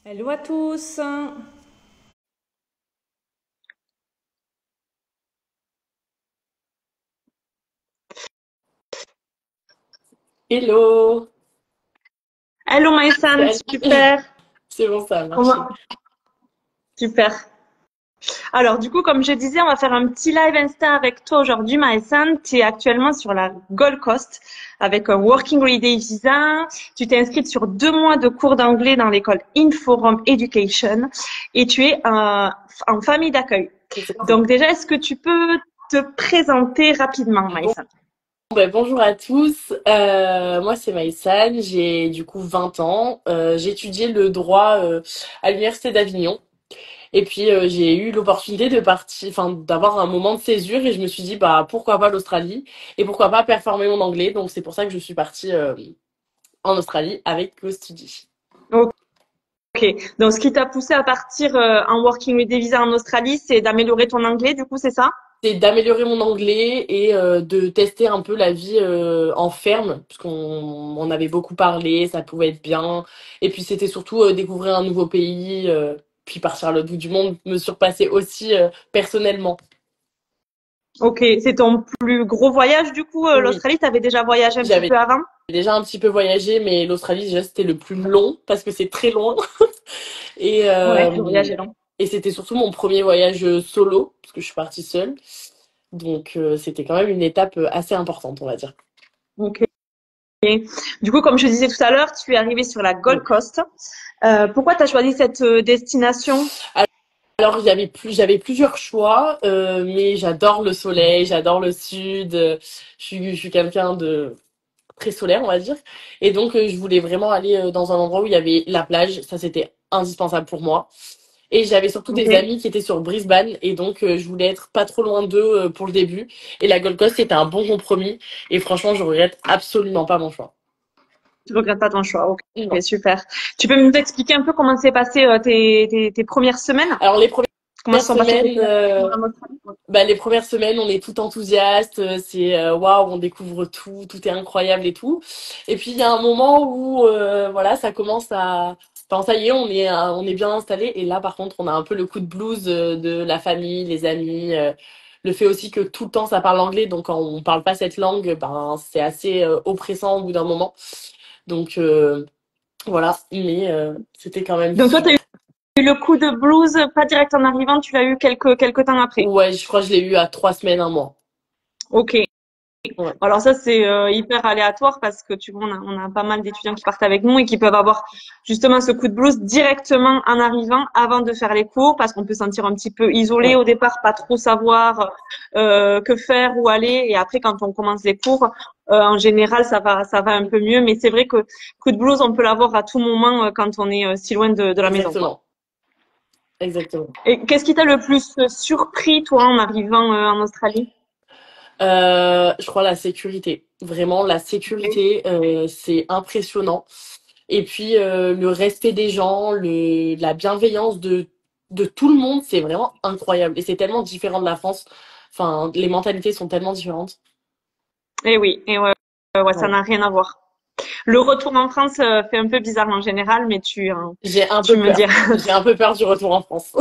Hello à tous. Hello! Hello Maïsan, Salut! super. C'est bon, ça a marché. Comment? Super. Alors du coup, comme je disais, on va faire un petit live Insta avec toi aujourd'hui, Maïsan. Tu es actuellement sur la Gold Coast avec un Working Holiday Visa. Tu t'es inscrite sur 2 mois de cours d'anglais dans l'école Inforum Education et tu es en famille d'accueil. Donc déjà, est-ce que tu peux te présenter rapidement, Bon, Maïsan? bonjour à tous. Moi, c'est Maïsane. J'ai du coup 20 ans. J'ai étudié le droit à l'Université d'Avignon. Et puis, j'ai eu l'opportunité de partir, enfin, d'avoir un moment de césure et je me suis dit, bah, pourquoi pas l'Australie et pourquoi pas performer mon anglais. Donc, c'est pour ça que je suis partie en Australie avec GoStudy. Ok. Donc, ce qui t'a poussé à partir en Working Holiday Visa en Australie, c'est d'améliorer ton anglais, du coup, c'est ça? C'est d'améliorer mon anglais et de tester un peu la vie en ferme, parce qu'on en avait beaucoup parlé, ça pouvait être bien. Et puis c'était surtout découvrir un nouveau pays, puis partir à l'autre bout du monde, me surpasser aussi personnellement. Ok. C'est ton plus gros voyage, du coup, Oui, l'Australie, t'avais déjà voyagé un petit j'avais peu avant? déjà un petit peu voyagé, mais l'Australie déjà c'était le plus long parce que c'est très loin. Et, Ouais, le euh, voyage est long. et c'était surtout mon premier voyage solo, parce que je suis partie seule. Donc c'était quand même une étape assez importante, on va dire. Ok. Du coup, comme je disais tout à l'heure, tu es arrivé sur la Gold Coast. Pourquoi tu as choisi cette destination? Alors, j'avais plusieurs choix, mais j'adore le soleil, j'adore le sud. Je suis quelqu'un de très solaire, on va dire. Et donc, je voulais vraiment aller dans un endroit où il y avait la plage. Ça, c'était indispensable pour moi. Et j'avais surtout Ok. des amis qui étaient sur Brisbane. Et donc, je voulais être pas trop loin d'eux pour le début. Et la Gold Coast, c'était un bon compromis. Et franchement, je regrette absolument pas mon choix. Tu regrettes pas ton choix. Ok, Non. super. Tu peux nous expliquer un peu comment s'est passé tes premières semaines? Alors, les Comment se premières sont passées tes semaines, premières semaines en Australie? bah, les premières semaines, on est tout enthousiaste, c'est waouh, on découvre tout, tout est incroyable et tout. Et puis il y a un moment où voilà, ça commence à, enfin ça y est, on est bien installé. Et là, par contre, on a un peu le coup de blues de la famille, les amis, le fait aussi que tout le temps ça parle anglais, donc quand on parle pas cette langue, ben c'est assez oppressant au bout d'un moment. Donc voilà, mais c'était quand même Donc toi, tu as super. eu le coup de blues, pas direct en arrivant, tu l'as eu quelques temps après. Ouais, je crois que je l'ai eu à 3 semaines, un mois. Ok. Ouais. Alors ça, c'est hyper aléatoire parce que tu vois, on a pas mal d'étudiants qui partent avec nous et qui peuvent avoir justement ce coup de blues directement en arrivant avant de faire les cours parce qu'on peut se sentir un petit peu isolé Ouais. au départ, pas trop savoir que faire, où aller. Et après, quand on commence les cours, en général, ça va un peu mieux. Mais c'est vrai que coup de blues, on peut l'avoir à tout moment quand on est si loin de la maison, quoi. Exactement. Exactement. Et qu'est-ce qui t'a le plus surpris, toi, en arrivant en Australie? Je crois la sécurité. Vraiment, la sécurité, c'est impressionnant. Et puis, le respect des gens, la bienveillance de tout le monde, c'est vraiment incroyable. Et c'est tellement différent de la France. Enfin, les mentalités sont tellement différentes. Eh oui, et ouais, ouais, ça Voilà. n'a rien à voir. Le retour en France fait un peu bizarre en général, mais J'ai un tu peu me peur. diras. J'ai un peu peur du retour en France.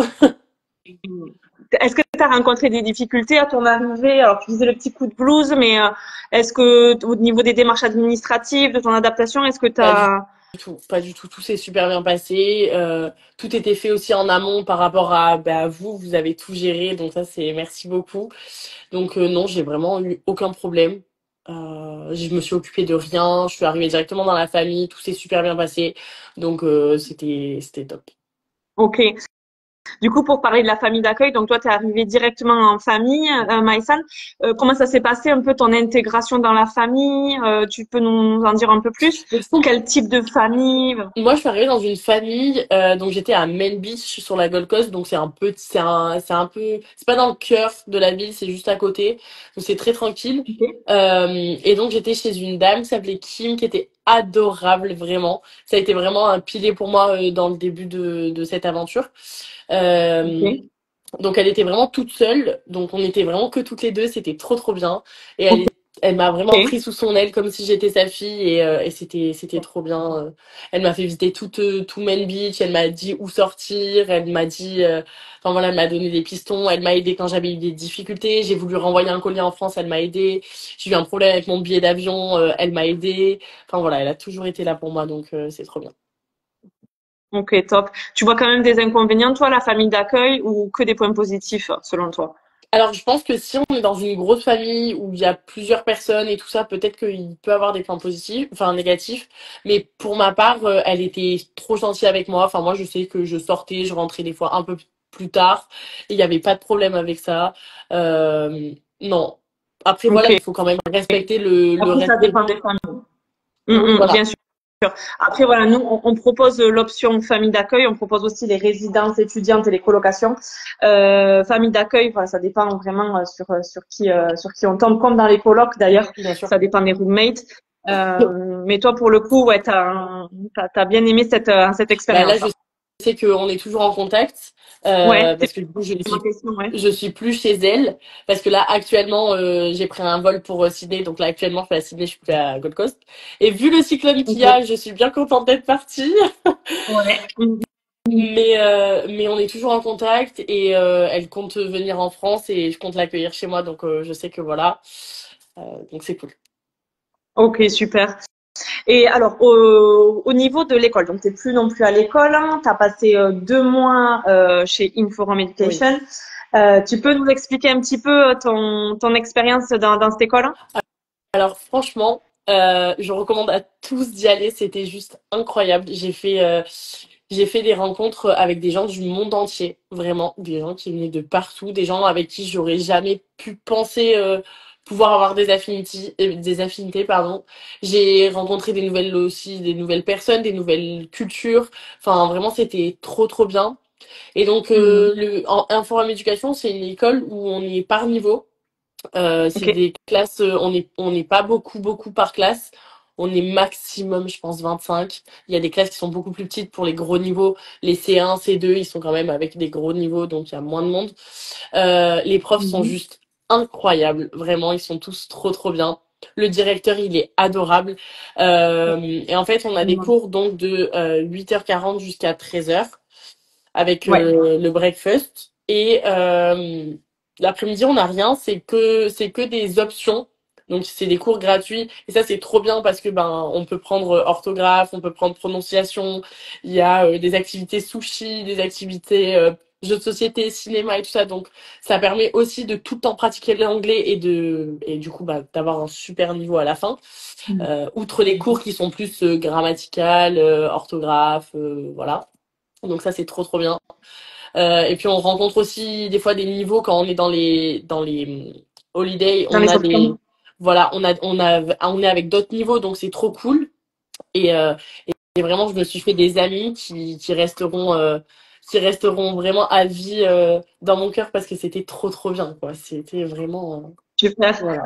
Est-ce que tu as rencontré des difficultés à ton arrivée? Alors, tu disais le petit coup de blues, mais est-ce que au niveau des démarches administratives, de ton adaptation, est-ce que tu Pas du as... tout, pas du tout. Tout s'est super bien passé. Tout était fait aussi en amont par rapport à, bah, vous. Vous avez tout géré, donc ça, c'est merci beaucoup. Donc non, j'ai vraiment eu aucun problème. Je me suis occupée de rien. Je suis arrivée directement dans la famille. Tout s'est super bien passé. Donc c'était top. Ok. Du coup, pour parler de la famille d'accueil, donc toi, tu es arrivé directement en famille, Maïsan. Comment ça s'est passé un peu ton intégration dans la famille? Tu peux nous en dire un peu plus? Quel type de famille? Moi, je suis arrivée dans une famille, donc j'étais à Main Beach sur la Gold Coast, donc c'est un peu, c'est pas dans le cœur de la ville, c'est juste à côté, donc c'est très tranquille. Ok. Et donc j'étais chez une dame qui s'appelait Kim, qui était adorable, vraiment. Ça a été vraiment un pilier pour moi dans le début de cette aventure. Euh, Ok. donc elle était vraiment toute seule, donc on était vraiment que toutes les deux, c'était trop trop bien. Et elle Ok. Elle m'a vraiment Ok. pris sous son aile comme si j'étais sa fille et c'était trop bien. Elle m'a fait visiter tout Main Beach, elle m'a dit où sortir, elle m'a dit, enfin voilà, elle m'a donné des pistons, elle m'a aidé quand j'avais eu des difficultés. J'ai voulu renvoyer un colis en France, elle m'a aidé. J'ai eu un problème avec mon billet d'avion, elle m'a aidé. Enfin voilà, elle a toujours été là pour moi, donc c'est trop bien. Ok, top. Tu vois quand même des inconvénients, toi, la famille d'accueil, ou que des points positifs, selon toi? Alors, je pense que si on est dans une grosse famille où il y a plusieurs personnes et tout ça, peut-être qu'il peut avoir des points positifs, enfin négatifs. Mais pour ma part, elle était trop gentille avec moi. Enfin, moi, je sais que je sortais, je rentrais des fois un peu plus tard et il n'y avait pas de problème avec ça. Non. Après, voilà, Ok. il faut quand même respecter le Après, ça reste des... dépend des familles. Oui, voilà. Bien sûr. Après, voilà, nous, on propose l'option famille d'accueil, on propose aussi les résidences étudiantes et les colocations. Famille d'accueil, voilà, ça dépend vraiment sur qui on tombe, comme dans les colocs d'ailleurs, Bien sûr. ça dépend des roommates. Mais toi, pour le coup, ouais, t'as bien aimé cette Bah là, expérience, je hein. sais qu'on est toujours en contact Ouais, c'est parce que du coup, ma question, ouais. je suis plus chez elle parce que là, actuellement, j'ai pris un vol pour Sydney. Donc là, actuellement, je suis à Sydney, je suis plus à Gold Coast. Et vu le cyclone qu'il y Ok. a, je suis bien contente d'être partie. Ouais. Mais on est toujours en contact et elle compte venir en France et je compte l'accueillir chez moi. Donc je sais que voilà. Donc c'est cool. Ok, super. Et alors, au niveau de l'école, donc tu n'es plus non plus à l'école, hein, tu as passé 2 mois chez Inforum Oui. Education. Tu peux nous expliquer un petit peu ton expérience dans cette école? Alors franchement, je recommande à tous d'y aller. C'était juste incroyable. J'ai fait des rencontres avec des gens du monde entier, vraiment, des gens qui venaient de partout, des gens avec qui j'aurais jamais pu penser pouvoir avoir des affinités, pardon. J'ai rencontré des nouvelles aussi, des nouvelles personnes, des nouvelles cultures. Enfin, vraiment, c'était trop bien. Et donc, Mhm. Inforum Éducation, c'est une école où on est par niveau. C'est Ok. des classes, on n'est pas beaucoup par classe. On est maximum, je pense, 25. Il y a des classes qui sont beaucoup plus petites pour les gros niveaux. Les C1, C2, ils sont quand même avec des gros niveaux, donc il y a moins de monde. Les profs sont Mhm. juste incroyables. Vraiment, ils sont tous trop bien. Le directeur, il est adorable. Et en fait, on a des Mhm. cours donc de 8h40 jusqu'à 13h avec Ouais. le breakfast. Et l'après-midi, on n'a rien, c'est que des options. Donc c'est des cours gratuits et ça c'est trop bien parce que ben on peut prendre orthographe, on peut prendre prononciation, il y a des activités sushi, des activités jeux de société, cinéma et tout ça. Donc ça permet aussi de tout le temps pratiquer l'anglais et du coup bah d'avoir un super niveau à la fin. Outre les cours qui sont plus grammaticales, orthographe, voilà. Donc ça c'est trop bien. Et puis on rencontre aussi des fois des niveaux quand on est dans les holidays, Dans on les a options. des voilà, on est avec d'autres niveaux donc c'est trop cool et, euh, et vraiment je me suis fait des amis qui resteront vraiment à vie dans mon cœur parce que c'était trop bien quoi. C'était vraiment Super. voilà.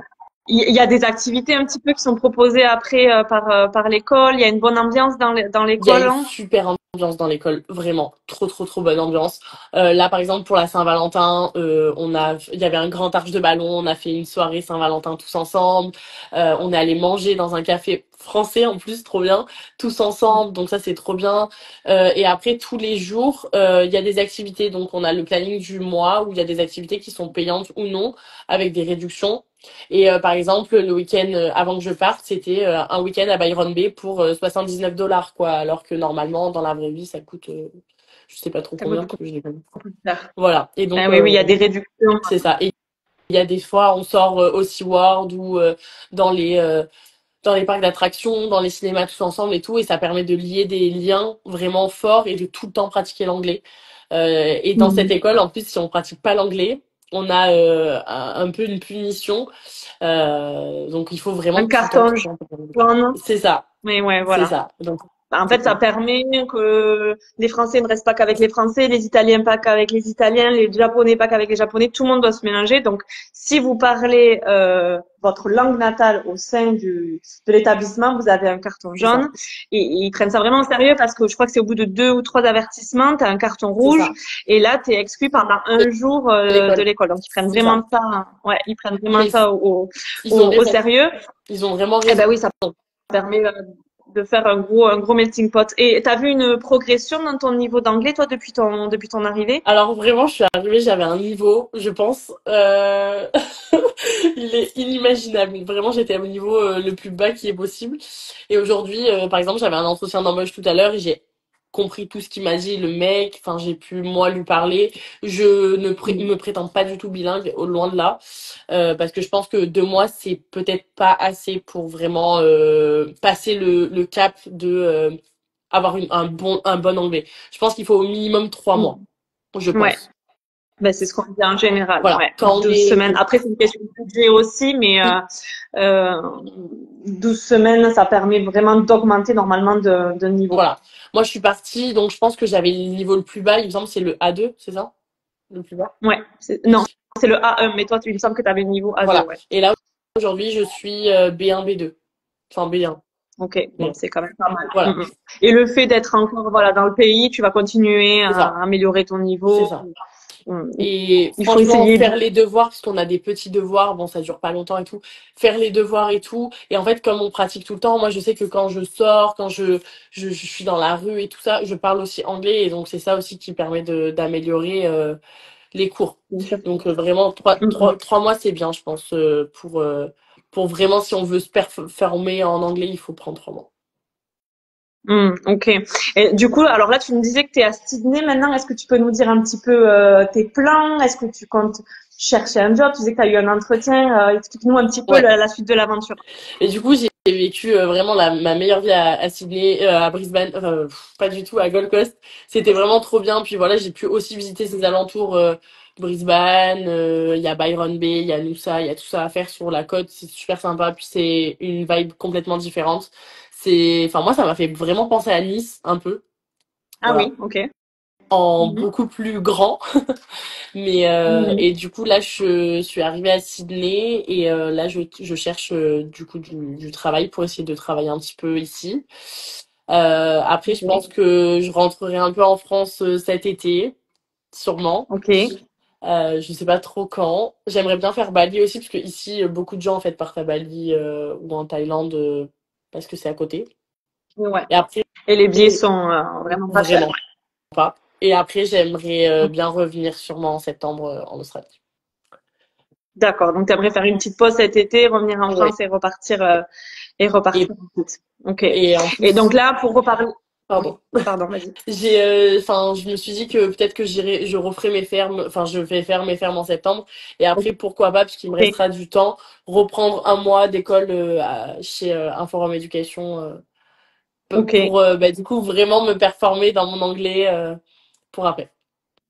Il y a des activités un petit peu qui sont proposées après par l'école. Il y a une bonne ambiance dans Il y a l'école, une hein. super ambiance dans l'école, vraiment trop bonne ambiance. Là par exemple pour la Saint-Valentin, il y avait un grand arche de ballon, on a fait une soirée Saint-Valentin tous ensemble. On est allé manger dans un café français en plus, trop bien, tous ensemble. Donc ça c'est trop bien. Et après tous les jours, il y a des activités. Donc on a le planning du mois où il y a des activités qui sont payantes ou non avec des réductions. Et par exemple, le week-end avant que je parte, c'était un week-end à Byron Bay pour 79 $ quoi, alors que normalement dans la vraie vie ça coûte, je sais pas trop Ça coûte combien parce que je l'ai pas vu. beaucoup plus cher. Voilà. Et donc Ah oui, oui, il y a des réductions. c'est ça. Et il y a des fois on sort au SeaWorld ou dans dans les parcs d'attractions, dans les cinémas tous ensemble et tout, et ça permet de lier des liens vraiment forts et de tout le temps pratiquer l'anglais. Et dans cette Mhm. école, en plus, si on pratique pas l'anglais, on a un peu une punition. Donc il faut vraiment Un tout le temps, carton tout le temps. jaune. C'est ça, Mais ouais, c'est voilà. ça. Donc En fait, ça Exactement. permet que les Français ne restent pas qu'avec les Français, les Italiens pas qu'avec les Italiens, les Japonais pas qu'avec les Japonais. Tout le monde doit se mélanger. Donc, si vous parlez votre langue natale au sein de l'établissement, vous avez un carton C'est ça. jaune. Et ils prennent ça vraiment au sérieux parce que je crois que c'est au bout de 2 ou 3 avertissements, tu as un carton C'est rouge. ça. Et là, tu es exclu pendant De un jour de l'école. l'école. Donc, ils prennent C'est ça. vraiment ça, ouais, ils prennent vraiment Mais ça ils ont au raison. sérieux. Ils ont vraiment Eh raison. ben oui, ça permet de faire un gros melting pot. Et t'as vu une progression dans ton niveau d'anglais, toi, depuis ton arrivée? Alors vraiment, je suis arrivée, j'avais un niveau, je pense, il est inimaginable. Vraiment, j'étais au niveau le plus bas qui est possible. Et aujourd'hui, par exemple, j'avais un entretien d'embauche tout à l'heure et j'ai compris tout ce qu'il m'a dit, le mec. Enfin, j'ai pu moi lui parler. Je ne me prétends pas du tout bilingue, au loin de là, parce que je pense que 2 mois, c'est peut-être pas assez pour vraiment passer le cap de avoir un bon anglais. Je pense qu'il faut au minimum 3 mois, Mm. je Ouais, pense. ben, c'est ce qu'on dit en général. Voilà. Ouais, Quand on 12 est, semaines. Après, c'est une question de budget aussi, mais oui, 12 semaines, ça permet vraiment d'augmenter normalement de niveau. voilà. Moi, je suis partie, donc je pense que j'avais le niveau le plus bas. Il me semble que c'est le A2, c'est ça? Le plus bas? Ouais, non, c'est le A1, mais toi, il me semble que tu avais le niveau A2, Voilà. ouais. Et là, aujourd'hui, je suis B1, B2. Enfin, B1. Ok, bon, B1. c'est quand même pas mal. Voilà. Et le fait d'être encore voilà dans le pays, tu vas continuer C'est à ça. améliorer ton C'est niveau. ça. Mm. Et Il faut franchement, essayer. faire les devoirs, parce qu'on a des petits devoirs, bon, ça dure pas longtemps et tout, faire les devoirs et tout. Et en fait, comme on pratique tout le temps, moi, je sais que quand je sors, quand je suis dans la rue et tout ça, je parle aussi anglais. Et donc, c'est ça aussi qui permet d'améliorer les cours. Bien sûr. Donc, vraiment, trois, Mm, trois, mm. 3 mois, c'est bien, je pense, pour vraiment, si on veut se performer en anglais, il faut prendre 3 mois. Ok. Et du coup, alors là, tu me disais que tu es à Sydney maintenant. Est-ce que tu peux nous dire un petit peu tes plans? Est-ce que tu comptes chercher un job? Tu disais que tu as eu un entretien. Explique-nous un petit peu Ouais. la suite de l'aventure. Et du coup, j'ai vécu vraiment ma meilleure vie à Sydney, à Brisbane, enfin, pas du tout, à Gold Coast. C'était vraiment trop bien. Puis voilà, j'ai pu aussi visiter ces alentours, Brisbane, il y a Byron Bay, il y a Noosa, il y a tout ça à faire sur la côte. C'est super sympa. Puis c'est une vibe complètement différente. Enfin, moi, ça m'a fait vraiment penser à Nice, un peu. Ah Voilà. oui, ok. En Mhm. beaucoup plus grand. Mais Mhm. et du coup là je suis arrivée à Sydney et là je cherche du coup du travail pour essayer de travailler un petit peu ici. Après je pense Ok. que je rentrerai un peu en France cet été, sûrement. Ok. Je sais pas trop quand. J'aimerais bien faire Bali aussi parce que ici beaucoup de gens en fait partent à Bali ou en Thaïlande parce que c'est à côté. Ouais. Et après Et les billets sont vraiment pas chers. vraiment pas. Et après j'aimerais bien revenir sûrement en septembre en Australie. D'accord. Donc, tu aimerais faire une petite pause cet été, revenir en Ouais. France et Et repartir ensuite. Ok. Et en Et donc plus, là, pour reparler. Oui, pardon, pardon, vas-y. enfin, je me suis dit que peut-être que je referai mes fermes, enfin, je vais faire mes fermes en septembre. Et après, pourquoi pas, puisqu'il me Ok. restera du temps, reprendre un mois d'école chez Inforum Education Ok. pour, bah, du coup, vraiment me performer dans mon anglais pour après.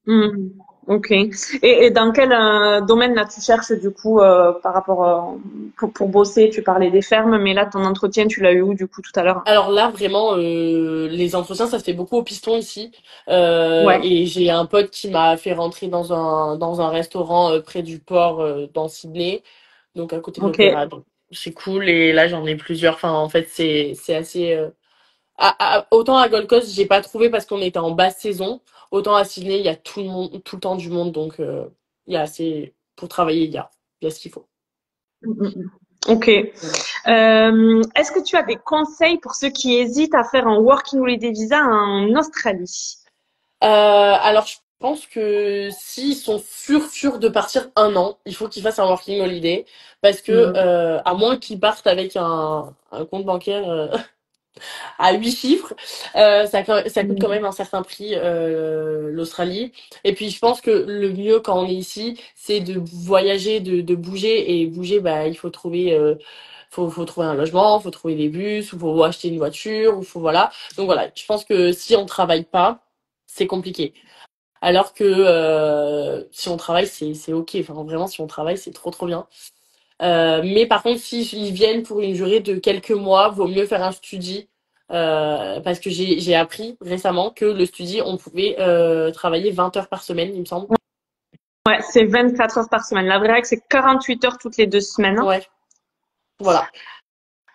Hmm, ok. Et dans quel domaine là tu cherches du coup par rapport pour bosser? Tu parlais des fermes, mais là ton entretien tu l'as eu où du coup tout à l'heure? Alors là, vraiment, les entretiens, ça se fait beaucoup au piston ici. Ouais. Et j'ai un pote qui m'a fait rentrer dans un restaurant près du port dans Sydney, donc à côté de Ok. l'opéra. Donc c'est cool. Et là, j'en ai plusieurs. Enfin, en fait, c'est assez. Autant à Gold Coast, j'ai pas trouvé parce qu'on était en basse saison. Autant à Sydney, il y a tout le monde, tout le temps du monde, donc il y a assez pour travailler. Il y a ce qu'il faut. Mm, mm, mm. Ok. Est-ce que tu as des conseils pour ceux qui hésitent à faire un Working Holiday Visa en Australie? Alors, je pense que s'ils sont sûrs de partir 1 an, il faut qu'ils fassent un working holiday. Parce que, Mm, à moins qu'ils partent avec un compte bancaire à 8 chiffres, ça coûte quand mm, même un certain prix, l'Australie. Et puis, je pense que le mieux quand on est ici, c'est de voyager, de bouger. Et bouger, bah, il faut trouver, faut trouver un logement, faut trouver des bus, ou faut acheter une voiture, ou faut, voilà. Donc voilà, je pense que si on travaille pas, c'est compliqué. Alors que si on travaille, c'est ok. Enfin, vraiment, si on travaille, c'est trop bien. Mais par contre, si ils viennent pour une durée de quelques mois, vaut mieux faire un study parce que j'ai appris récemment que le studi, on pouvait travailler 20 heures par semaine, il me semble. Ouais, c'est 24 heures par semaine. La vraie règle, c'est 48 heures toutes les 2 semaines. Ouais, voilà.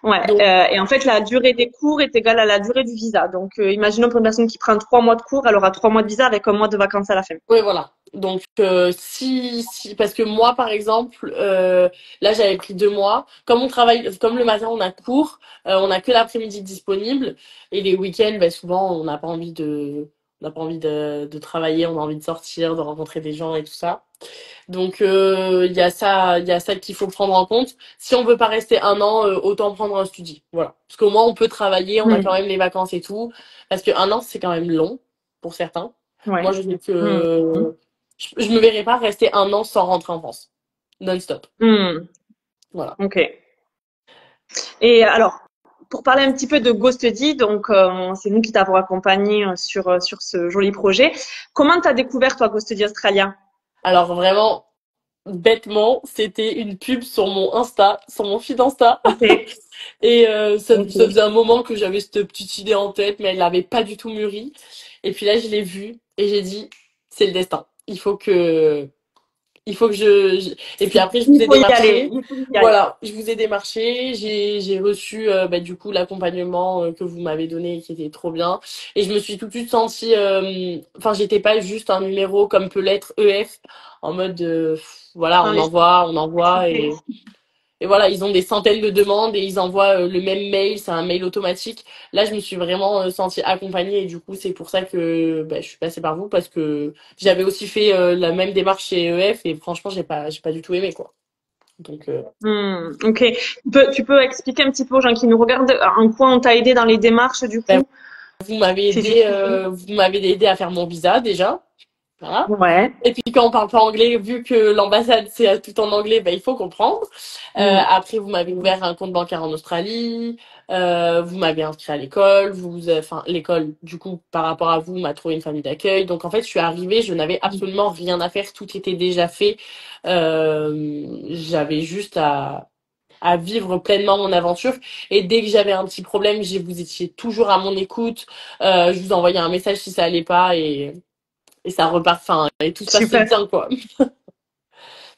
Ouais, Donc, et en fait, la durée des cours est égale à la durée du visa. Donc, imaginons pour une personne qui prend 3 mois de cours, elle aura 3 mois de visa avec un mois de vacances à la fin. ouais, voilà. Donc, parce que moi, par exemple, là, j'avais pris 2 mois. Comme on travaille, comme le matin, on a cours, on a que l'après-midi disponible. Et les week-ends, ben, souvent, on n'a pas envie de travailler, on a envie de sortir, de rencontrer des gens et tout ça. Donc il y a ça qu'il faut prendre en compte. Si on veut pas rester un an, autant prendre un studi. Voilà. Parce qu'au moins on peut travailler, on a quand Hmm. même les vacances et tout. Parce que un an c'est quand même long pour certains. Ouais. Moi je sais Hmm. que je me verrais pas rester un an sans rentrer en France, non-stop. Hmm. Voilà. Ok. Et alors, pour parler un petit peu de GoStudy, donc c'est nous qui t'avons accompagné sur ce joli projet. Comment t'as découvert toi GoStudy Australia? Alors vraiment bêtement, c'était une pub sur mon Insta, sur mon feed Insta. Ok. Et ça Ok. faisait un moment que j'avais cette petite idée en tête, mais elle n'avait pas du tout mûri. Et puis là, je l'ai vue et j'ai dit, c'est le destin. Il faut que Et puis après, je vous Il ai faut y aller. démarché. Il faut y aller. Voilà, je vous ai démarché. J'ai reçu bah, du coup l'accompagnement que vous m'avez donné, qui était trop bien. Et je me suis tout de suite sentie. Enfin, j'étais pas juste un numéro comme peut l'être EF, en mode voilà, Dans les on envoie et voilà, ils ont des centaines de demandes et ils envoient le même mail, c'est un mail automatique. Là, je me suis vraiment sentie accompagnée et du coup, c'est pour ça que bah, je suis passée par vous parce que j'avais aussi fait la même démarche chez EF et franchement, j'ai pas du tout aimé quoi. Donc, Ok. Tu peux expliquer un petit peu aux gens qui nous regardent en quoi on t'a aidé dans les démarches du bah, coup physiquement? vous m'avez aidé à faire mon visa déjà. Voilà. Ouais. Et puis quand on parle pas anglais, vu que l'ambassade c'est tout en anglais, bah, il faut comprendre. Hmm. Après, vous m'avez ouvert un compte bancaire en Australie. Vous m'avez inscrit à l'école. Enfin, l'école, du coup, par rapport à vous, m'a trouvé une famille d'accueil. Donc en fait, je suis arrivée, je n'avais absolument rien à faire. Tout était déjà fait. J'avais juste à vivre pleinement mon aventure. Et dès que j'avais un petit problème, vous étiez toujours à mon écoute. Je vous envoyais un message si ça allait pas et ça repart, enfin, et tout se passe Super. bien, quoi.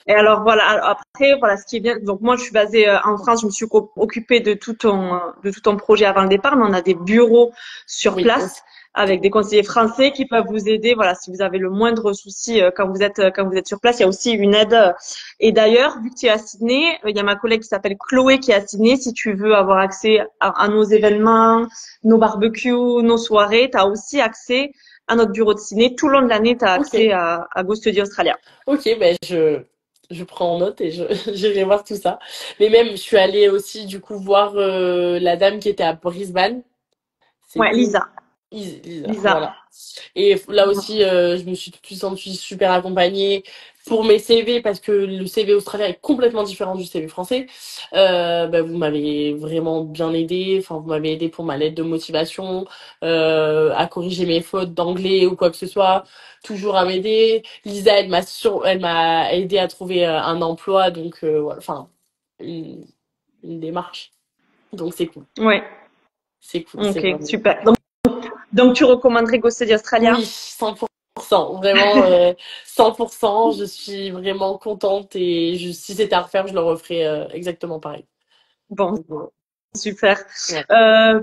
Et alors voilà, alors après voilà ce qui est bien. Donc moi je suis basée en France, je me suis occupée de tout ton projet avant le départ, mais on a des bureaux sur Oui, place avec des conseillers français qui peuvent vous aider. Voilà, si vous avez le moindre souci quand vous êtes sur place, il y a aussi une aide. Et d'ailleurs, vu que tu es à Sydney, il y a ma collègue qui s'appelle Chloé qui est à Sydney. Si tu veux avoir accès à nos événements, nos barbecues, nos soirées, tu as aussi accès à notre bureau de Sydney. Tout le long de l'année, tu as accès ok. à Go Studio Australia. Ok, ben je prends en note et j'irai voir tout ça. Mais même, je suis allée aussi du coup voir la dame qui était à Brisbane. Ouais, C'était Lisa. Lisa, Lisa. voilà. Et là aussi, je me suis tout de suite sentie super accompagnée pour mes CV parce que le CV australien est complètement différent du CV français. Bah, vous m'avez vraiment bien aidé. Enfin, vous m'avez aidé pour ma lettre de motivation, à corriger mes fautes d'anglais ou quoi que ce soit. Toujours à m'aider. Lisa, elle m'a aidé à trouver un emploi. Donc, voilà. Enfin, une, une démarche. Donc, c'est cool. Ouais. C'est cool. C'est Ok, vraiment. super. Donc tu recommanderais Go Study Australia? Oui, 100%, vraiment 100%. Je suis vraiment contente et si c'était à refaire, je le referais exactement pareil. Bon, Donc, super. ouais.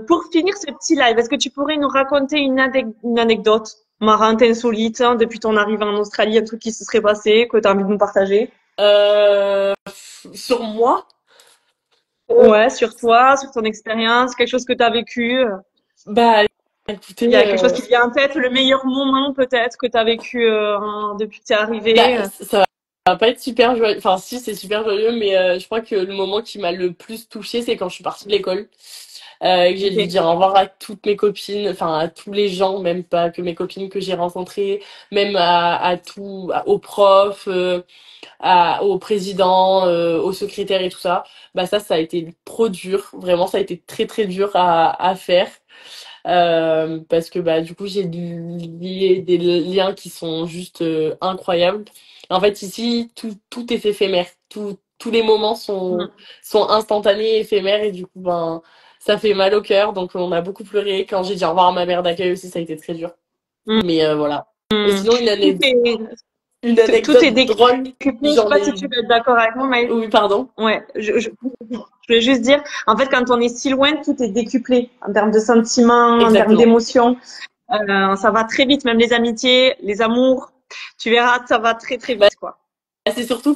Pour finir ce petit live, est-ce que tu pourrais nous raconter une anecdote marrante, insolite, hein, depuis ton arrivée en Australie, un truc qui se serait passé, que tu as envie de nous partager? Sur moi, Ouais, sur toi, sur ton expérience, quelque chose que tu as vécu. bah Il y écoutez, a quelque chose qui te vient en tête, le meilleur moment peut-être que tu as vécu depuis que tu es bah arrivé. ça va pas être super joyeux. Enfin, si, c'est super joyeux, mais je crois que le moment qui m'a le plus touchée, c'est quand je suis partie de l'école. Et que j'ai dû Ok. dire au revoir à toutes mes copines, enfin à tous les gens, même pas que mes copines que j'ai rencontrées, même aux profs, au président, au secrétaire et tout ça. Bah ça a été trop dur, vraiment ça a été très très dur à faire. Parce que bah du coup j'ai lié des liens qui sont juste incroyables. En fait ici tout est éphémère, tous les moments sont Mm. sont instantanés, éphémères et du coup ben ça fait mal au cœur. Donc on a beaucoup pleuré. Quand j'ai dit au revoir à ma mère d'accueil aussi, ça a été très dur. Mm. Mais voilà. Et Mm. sinon, Tout est, une tout est anecdote drôle, décuplé. Je sais j'en pas ai si tu une. vas être d'accord avec moi, mais Oui, pardon. ouais, je voulais juste dire, en fait, quand on est si loin, tout est décuplé en termes de sentiments, en termes Exactement. d'émotions. Ça va très vite, même les amitiés, les amours. Tu verras, ça va très très Bah, vite, quoi. c'est surtout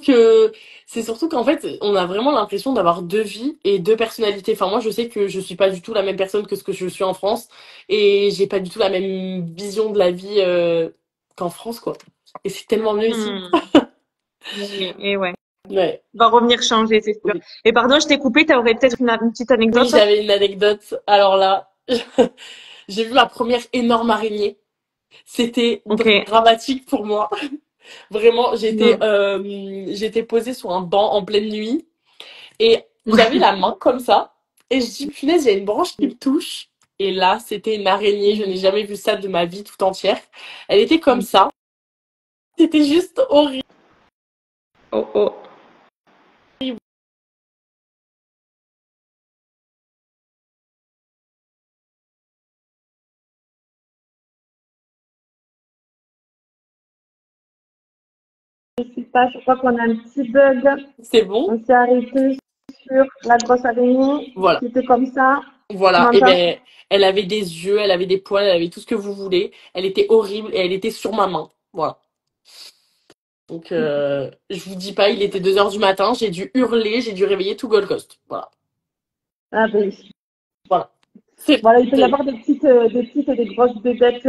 qu'en fait, on a vraiment l'impression d'avoir deux vies et deux personnalités. Enfin, moi, je sais que je suis pas du tout la même personne que ce que je suis en France et j'ai pas du tout la même vision de la vie qu'en France, quoi. Et c'est tellement mieux ici. Hmm. Et ouais. Ouais. On va revenir changer, c'est sûr. Oui. Et pardon, je t'ai coupé, tu aurais peut-être une petite Oui, anecdote? j'avais une anecdote. Alors là, j'ai vu ma première énorme araignée. C'était Ok. dramatique pour moi. Vraiment, Hmm. j'étais posée sur un banc en pleine nuit et j'avais la main comme ça et je dis punaise, il y a une branche qui me touche. Et là, c'était une araignée. Je n'ai jamais vu ça de ma vie tout entière. Elle était comme ça. C'était juste horrible. Oh oh. Je sais pas, je crois qu'on a un petit bug. C'est bon. On s'est arrêté sur la grosse araignée Voilà. qui était comme ça. Tu Voilà. Et m'entends? ben, elle avait des yeux, elle avait des poils, elle avait tout ce que vous voulez. Elle était horrible et elle était sur ma main. Voilà. Donc, je vous dis pas, il était 2 heures du matin, j'ai dû hurler, j'ai dû réveiller tout Gold Coast. Voilà. Ah ben, Voilà. C'est voilà, il peut y avoir des petites et des grosses bébêtes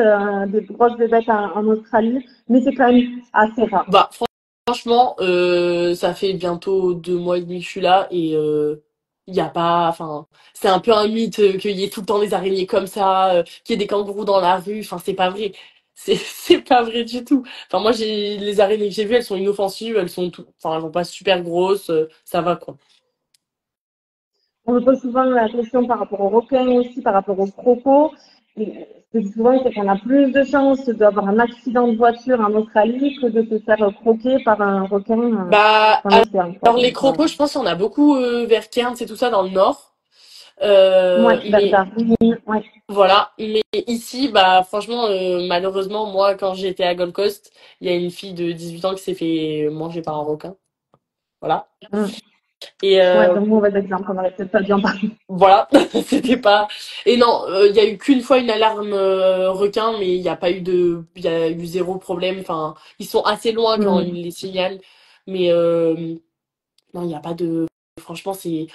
en Australie, mais c'est quand même assez rare. Bah, franchement, ça fait bientôt 2 mois et demi que je suis là et il y a pas, enfin, c'est un peu un mythe qu'il y ait tout le temps des araignées comme ça, qu'il y ait des kangourous dans la rue. Enfin, c'est pas vrai. C'est pas vrai du tout. Enfin, moi, j'ai les araignées que j'ai vues, elles sont inoffensives, enfin, elles sont pas super grosses, ça va quoi. On me pose souvent la question par rapport aux requins aussi, par rapport aux crocos. Et ce que je dis souvent, c'est qu'on a plus de chances d'avoir un accident de voiture en Australie que de se faire croquer par un requin Bah, dans l'océan, quoi. alors les Donc, crocos, je pense qu'il y en a beaucoup vers Cairns et tout ça dans le nord. ouais, vers Mais Darwin, ouais. voilà, mais ici, bah franchement, malheureusement, moi, quand j'étais à Gold Coast, il y a une fille de 18 ans qui s'est fait manger par un requin. Voilà. Mm. Et Ouais, donc mauvais exemple, on aurait peut-être pas dû en parler. voilà, c'était pas. Et non, il y a eu qu'une fois une alarme requin, mais il y a eu zéro problème. Enfin, ils sont assez loin quand Mm. ils les signalent, mais non, il n'y a pas de. Franchement,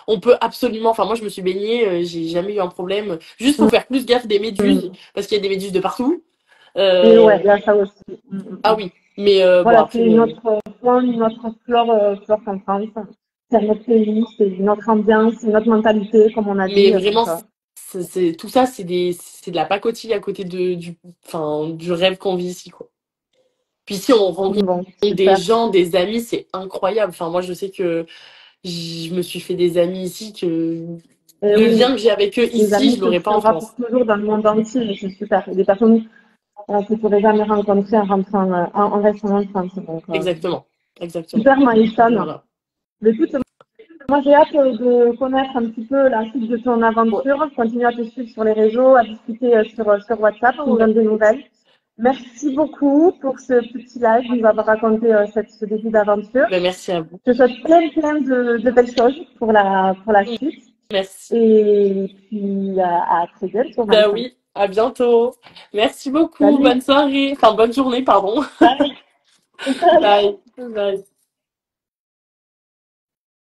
on peut absolument. Enfin, moi, je me suis baignée, j'ai jamais eu un problème. Juste, faut faire plus gaffe des méduses, Mm. parce qu'il y a des méduses de partout. Et Euh, ouais, il y a ça aussi. Mm, mm, Ah mm. oui, mais bon, Voilà, après, c'est une autre faune, une autre flore qu'en France. C'est un autre pays, c'est une autre ambiance, une autre mentalité, comme on a mais dit. vraiment, Donc, tout ça, c'est de la pacotille à côté enfin, du rêve qu'on vit ici, quoi. Puis ici, on rencontre bon, des super. gens, des amis, c'est incroyable. Enfin, moi, je sais que je me suis fait des amis ici que Et le lien oui, que j'ai avec eux les ici, amis je que l'aurais pas tu en auras pour France. toujours dans le monde entier, et c'est super. Et des personnes que tu n'aurais jamais rencontrées en rentrant, en restant en France. Donc, Exactement, exactement. super, Maïsan. Voilà. Mais écoute, moi, j'ai hâte de connaître un petit peu la suite de ton Ouais, aventure. Continue à te suivre sur les réseaux, à discuter sur WhatsApp. Tu me ouais. donnes des nouvelles. Merci beaucoup pour ce petit live, nous avoir raconté ce début d'aventure. Ben, merci à vous. Je te souhaite plein de belles choses pour la suite. Merci. Et puis, à très bientôt, Ben Maïssa. oui, à bientôt. Merci beaucoup. Salut. Bonne soirée. Enfin, bonne journée, pardon. Bye. Bye. Bye.